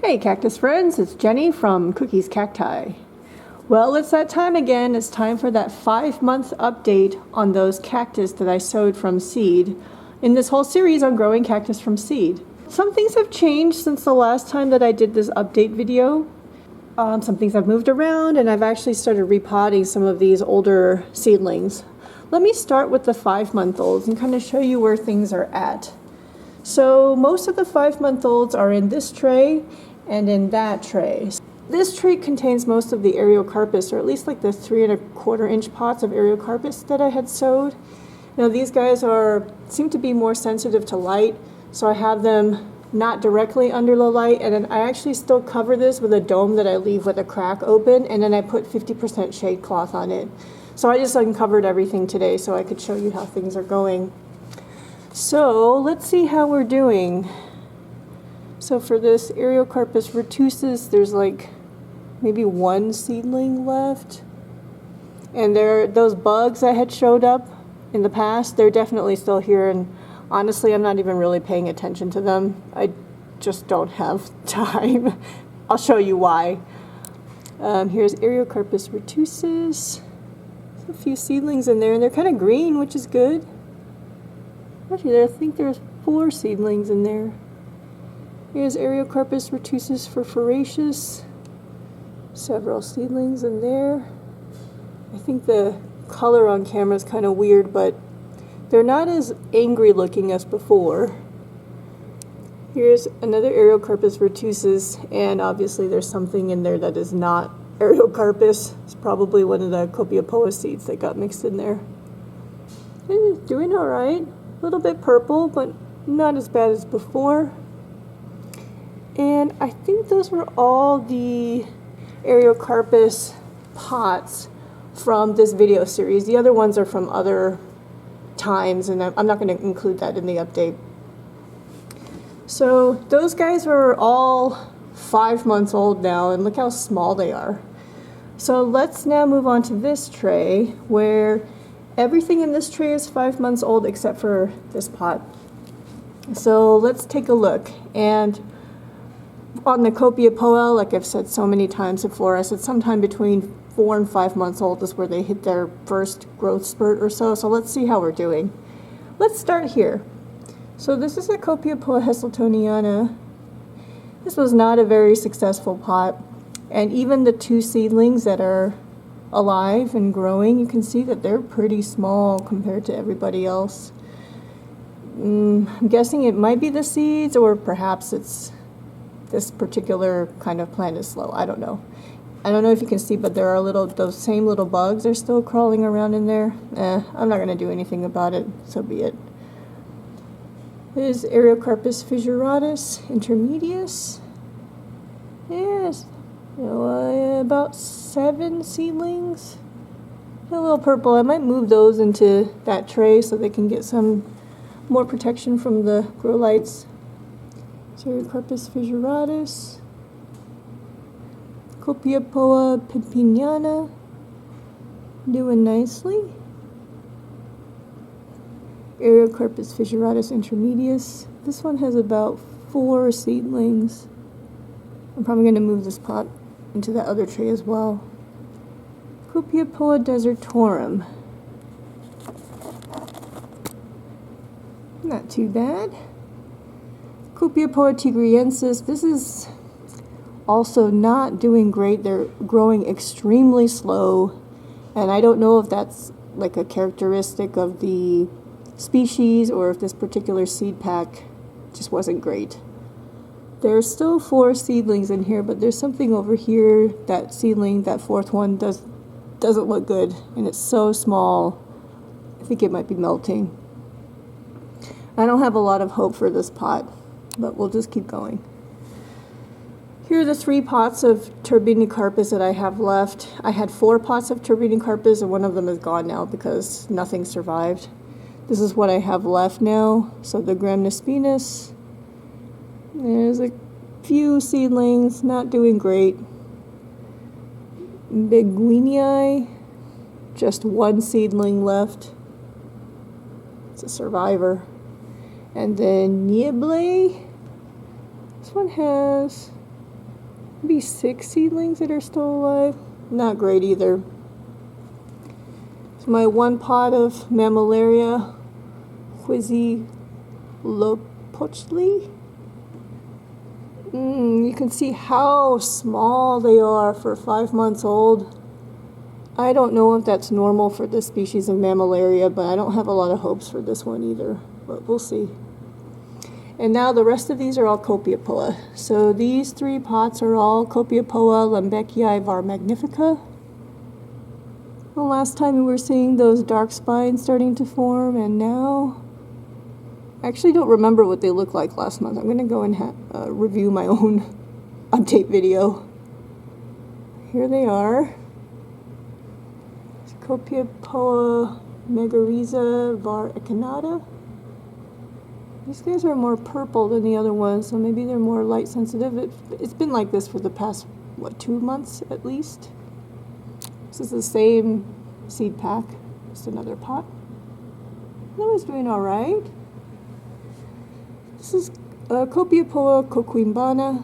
Hey cactus friends, it's Jenny from Cookies Cacti. Well, it's that time again. It's time for that 5-month update on those cactus that I sowed from seed in this whole series on growing cactus from seed. Some things have changed since the last time that I did this update video. Some things have moved around, and I've actually started repotting some of these older seedlings. Let me start with the 5-month-olds and kind of show you where things are at. So most of the 5-month-olds are in this tray and in that tray. This tray contains most of the Ariocarpus, or at least like the 3¼ inch pots of Ariocarpus that I had sowed. Now these guys seem to be more sensitive to light, so I have them not directly under the light, and then I actually still cover this with a dome that I leave with a crack open, and then I put 50% shade cloth on it. So I just uncovered everything today so I could show you how things are going. So let's see how we're doing. So for this Ariocarpus retusus, there's like maybe 1 seedling left. And those bugs that had showed up in the past, they're definitely still here, and honestly, I'm not even really paying attention to them. I just don't have time. I'll show you why. Here's Ariocarpus retusus. There's a few seedlings in there, and they're kind of green, which is good. Actually, I think there's 4 seedlings in there. Here's Ariocarpus retusus for Feraceous. Several seedlings in there. I think the color on camera is kind of weird, but they're not as angry looking as before. Here's another Ariocarpus retusus, and obviously there's something in there that is not Ariocarpus. It's probably one of the Copiapoa seeds that got mixed in there. It's doing alright. A little bit purple, but not as bad as before. And I think those were all the Ariocarpus pots from this video series. The other ones are from other times, and I'm not going to include that in the update. So those guys are all 5 months old now, and look how small they are. So let's now move on to this tray, where everything in this tray is 5 months old except for this pot. So let's take a look. And on the Copiapoa, like I've said so many times before, I said sometime between 4 and 5 months old is where they hit their first growth spurt or so. So let's see how we're doing. Let's start here. So this is a Copiapoa heseltoniana. This was not a very successful pot. And even the 2 seedlings that are alive and growing, you can see that they're pretty small compared to everybody else. I'm guessing it might be the seeds, or perhaps it's this particular kind of plant is slow. I don't know. I don't know if you can see, but there are those same little bugs are still crawling around in there. I'm not going to do anything about it, so be it. Here's Ariocarpus fissuratus intermedius. Yes, about 7 seedlings. A little purple. I might move those into that tray so they can get some more protection from the grow lights. Ariocarpus fissuratus. Copiapoa pipiniana. Doing nicely. Ariocarpus fissuratus intermedius. This one has about 4 seedlings. I'm probably going to move this pot into that other tray as well. Copiapoa desertorum. Not too bad. Copiapoa tigriensis. This is also not doing great. They're growing extremely slow, and I don't know if that's like a characteristic of the species or if this particular seed pack just wasn't great. There's still 4 seedlings in here, but there's something over here, that seedling, that 4th one, doesn't look good, and it's so small. I think it might be melting. I don't have a lot of hope for this pot, but we'll just keep going. Here are the 3 pots of Turbinicarpus that I have left. I had 4 pots of Turbinicarpus, and one of them is gone now because nothing survived. This is what I have left now. So the Gramnospinus. There's a few seedlings, not doing great. Beguinii, just 1 seedling left. It's a survivor. And then Niebla, this one has maybe 6 seedlings that are still alive. Not great either. So my one pot of Mammillaria Huitzilopochtli. You can see how small they are for 5 months old. I don't know if that's normal for this species of Mammillaria, but I don't have a lot of hopes for this one either, but we'll see. And now the rest of these are all Copiapoa. So these 3 pots are all Copiapoa Lembeckii var magnifica. The last time we were seeing those dark spines starting to form, and now I actually don't remember what they looked like last month. I'm going to go and review my own update video. Here they are. Copiapoa megariza var echinata. These guys are more purple than the other ones, so maybe they're more light sensitive. It's been like this for the past, what, 2 months at least? This is the same seed pack, just another pot. That was doing all right. This is Copiapoa coquimbana,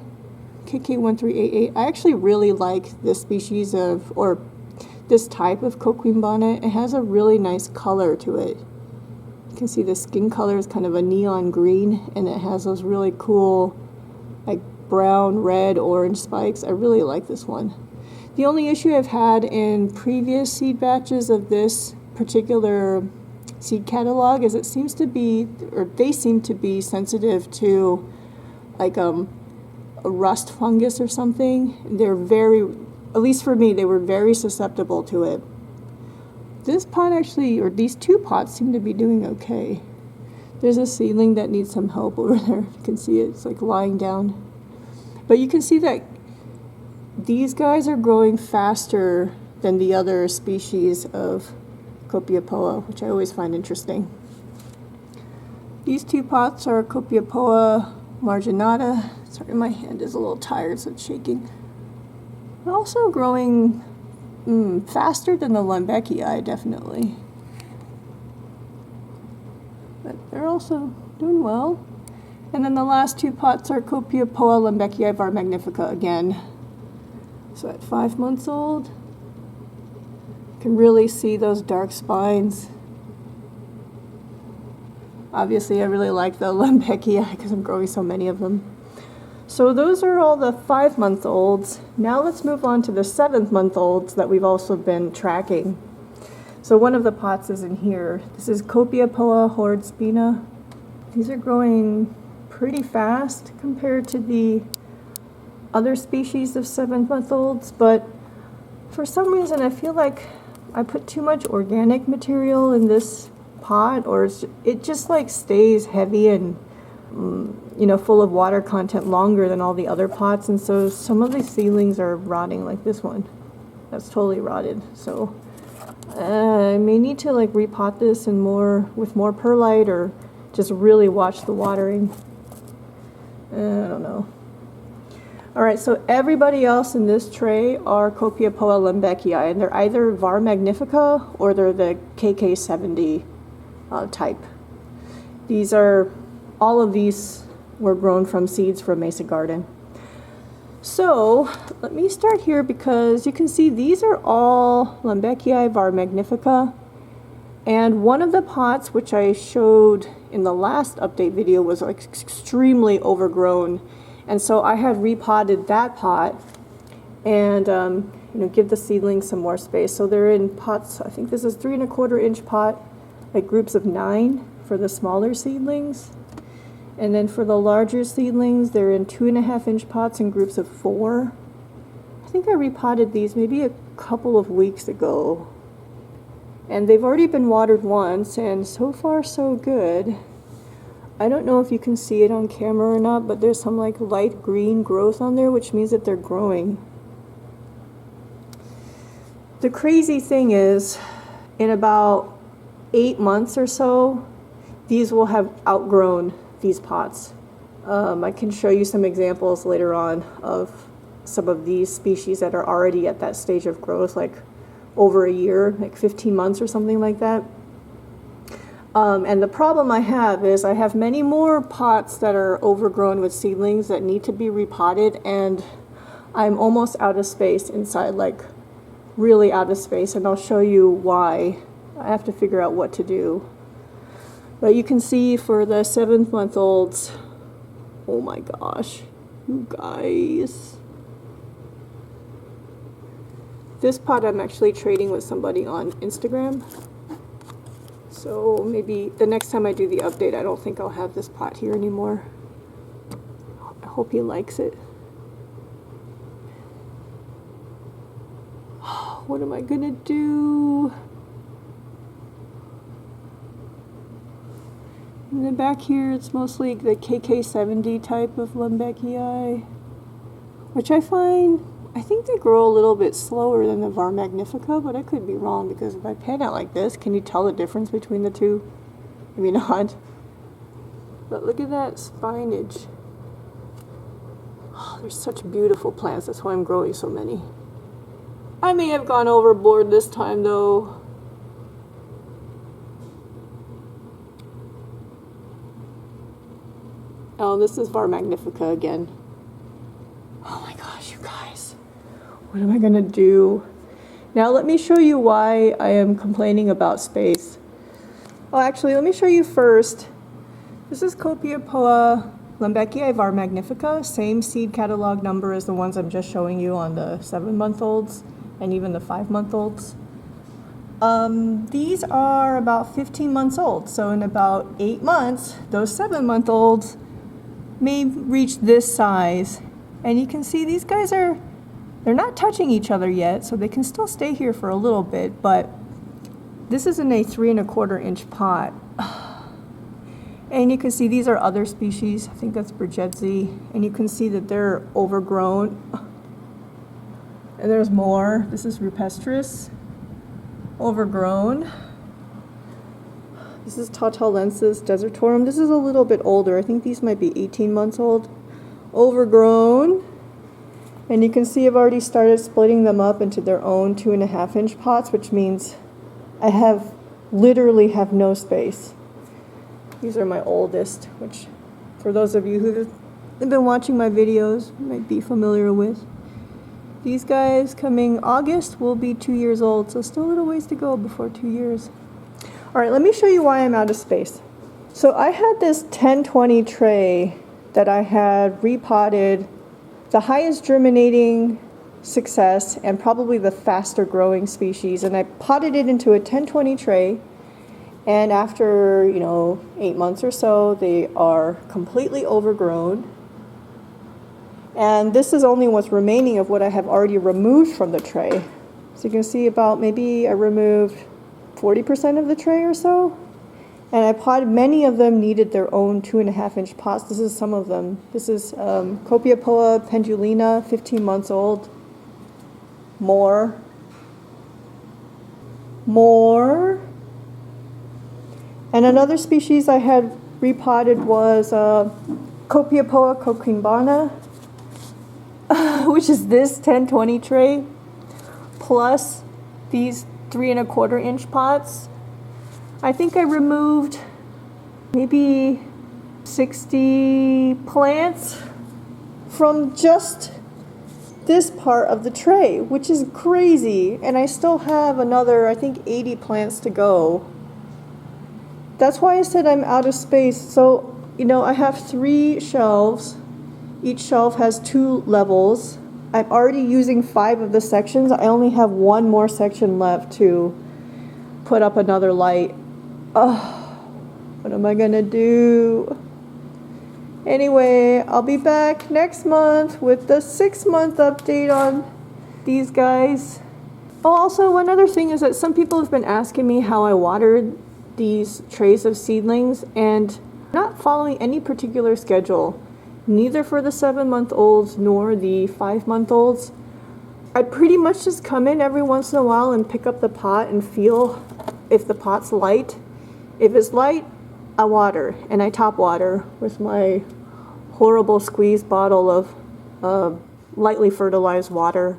KK1388. I actually really like this species of, or this type of coquimbana. It has a really nice color to it. You can see the skin color is kind of a neon green, and it has those really cool like brown, red, orange spikes. I really like this one. The only issue I've had in previous seed batches of this particular seed catalog is it seems to be, or they seem to be sensitive to like a rust fungus or something. They're very, at least for me, they were very susceptible to it. This pot actually, or these 2 pots seem to be doing okay. There's a seedling that needs some help over there. You can see it, it's like lying down. But you can see that these guys are growing faster than the other species of Copiapoa, which I always find interesting. These 2 pots are Copiapoa marginata. Sorry, my hand is a little tired, so it's shaking. They're also growing faster than the Lembeckii, definitely. But they're also doing well. And then the last 2 pots are Copiapoa Lembeckii var magnifica again. So at 5 months old, you can really see those dark spines. Obviously, I really like the Lembeckii because I'm growing so many of them. So those are all the 5-month-olds. Now let's move on to the 7-month-olds that we've also been tracking. So one of the pots is in here. This is Copiapoa hoard spina. These are growing pretty fast compared to the other species of 7-month-olds, but for some reason I feel like I put too much organic material in this pot, or it just like stays heavy and full of water content longer than all the other pots, and so some of these seedlings are rotting, like this one. That's totally rotted. So I may need to like repot this and with more perlite, or just really watch the watering. I don't know. All right, so everybody else in this tray are Copiapoa lembeckii, and they're either var magnifica or they're the KK70 type. All of these were grown from seeds from Mesa Garden. So let me start here, because you can see these are all Lembeckii var magnifica, and one of the pots which I showed in the last update video was like extremely overgrown, and so I had repotted that pot and give the seedlings some more space. So they're in pots, I think this is 3 1/4 inch pot, like groups of 9 for the smaller seedlings. And then for the larger seedlings, they're in 2 1/2 inch pots in groups of 4. I think I repotted these maybe a couple of weeks ago. And they've already been watered once, and so far so good. I don't know if you can see it on camera or not, but there's some like light green growth on there, which means that they're growing. The crazy thing is, in about 8 months or so, these will have outgrown these pots. I can show you some examples later on of some of these species that are already at that stage of growth, like over a year, like 15 months or something like that. And the problem I have is I have many more pots that are overgrown with seedlings that need to be repotted, and I'm almost out of space inside, like really out of space, and I'll show you why. I have to figure out what to do. But you can see for the 7-month-olds, oh my gosh, you guys. This pot I'm actually trading with somebody on Instagram. So maybe the next time I do the update, I don't think I'll have this pot here anymore. I hope he likes it. What am I gonna do? In the back here, it's mostly the KK70 type of Lundbeckii, which I think they grow a little bit slower than the VAR Magnifica, but I could be wrong because if I pan it like this, can you tell the difference between the two? Maybe not. But look at that spinach. Oh, there's such beautiful plants. That's why I'm growing so many. I may have gone overboard this time though. Oh, this is VAR Magnifica again. Oh my gosh, you guys. What am I gonna do? Now let me show you why I am complaining about space. Oh, actually, let me show you first. This is Copiapoa Lundbeckii VAR Magnifica, same seed catalog number as the ones I'm just showing you on the 7-month-olds and even the 5-month-olds. These are about 15 months old, so in about 8 months, those 7-month-olds may reach this size. And you can see these guys they're not touching each other yet, so they can still stay here for a little bit, but this is in a 3¼ inch pot. And you can see these are other species. I think that's Bridgetzi, and you can see that they're overgrown. And there's more. This is Rupestris, overgrown. This is Tatalensis desertorum. This is a little bit older. I think these might be 18 months old. Overgrown. And you can see I've already started splitting them up into their own 2½ inch pots, which means I literally have no space. These are my oldest, which for those of you who have been watching my videos might be familiar with. These guys coming August will be 2 years old, so still a little ways to go before 2 years. All right, let me show you why I'm out of space. So I had this 1020 tray that I had repotted, the highest germinating success and probably the faster growing species, and I potted it into a 1020 tray, and after 8 months or so they are completely overgrown, and this is only what's remaining of what I have already removed from the tray. So you can see about maybe I removed 40% of the tray or so, and I potted, many of them needed their own 2½ inch pots. This is some of them. This is Copiapoa pendulina, 15 months old. More. And another species I had repotted was Copiapoa coquimbana, which is this 1020 tray, plus these 3¼ inch pots. I think I removed maybe 60 plants from just this part of the tray, which is crazy. And I still have another, I think, 80 plants to go. That's why I said I'm out of space. So, I have 3 shelves. Each shelf has 2 levels. I'm already using 5 of the sections. I only have 1 more section left to put up another light. Oh, what am I gonna do? Anyway, I'll be back next month with the 6-month update on these guys. Oh, also one other thing is that some people have been asking me how I watered these trays of seedlings, and not following any particular schedule, neither for the 7-month-olds nor the 5-month-olds. I pretty much just come in every once in a while and pick up the pot and feel if the pot's light. If it's light, I water, and I top water with my horrible squeeze bottle of lightly fertilized water.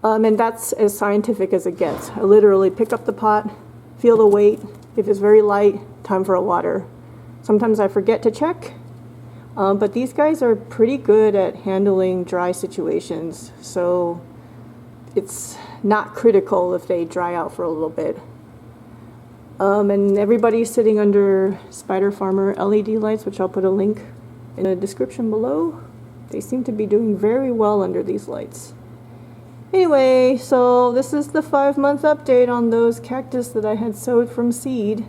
And that's as scientific as it gets. I literally pick up the pot, feel the weight. If it's very light, time for a water. Sometimes I forget to check, But these guys are pretty good at handling dry situations, so it's not critical if they dry out for a little bit. And everybody's sitting under Spider Farmer LED lights, which I'll put a link in the description below. They seem to be doing very well under these lights. Anyway, so this is the 5-month update on those cactus that I had sowed from seed.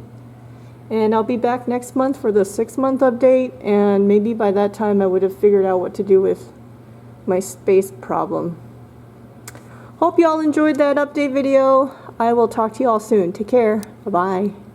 And I'll be back next month for the 6-month update, and maybe by that time I would have figured out what to do with my space problem. Hope y'all enjoyed that update video. I will talk to y'all soon. Take care. Bye-bye.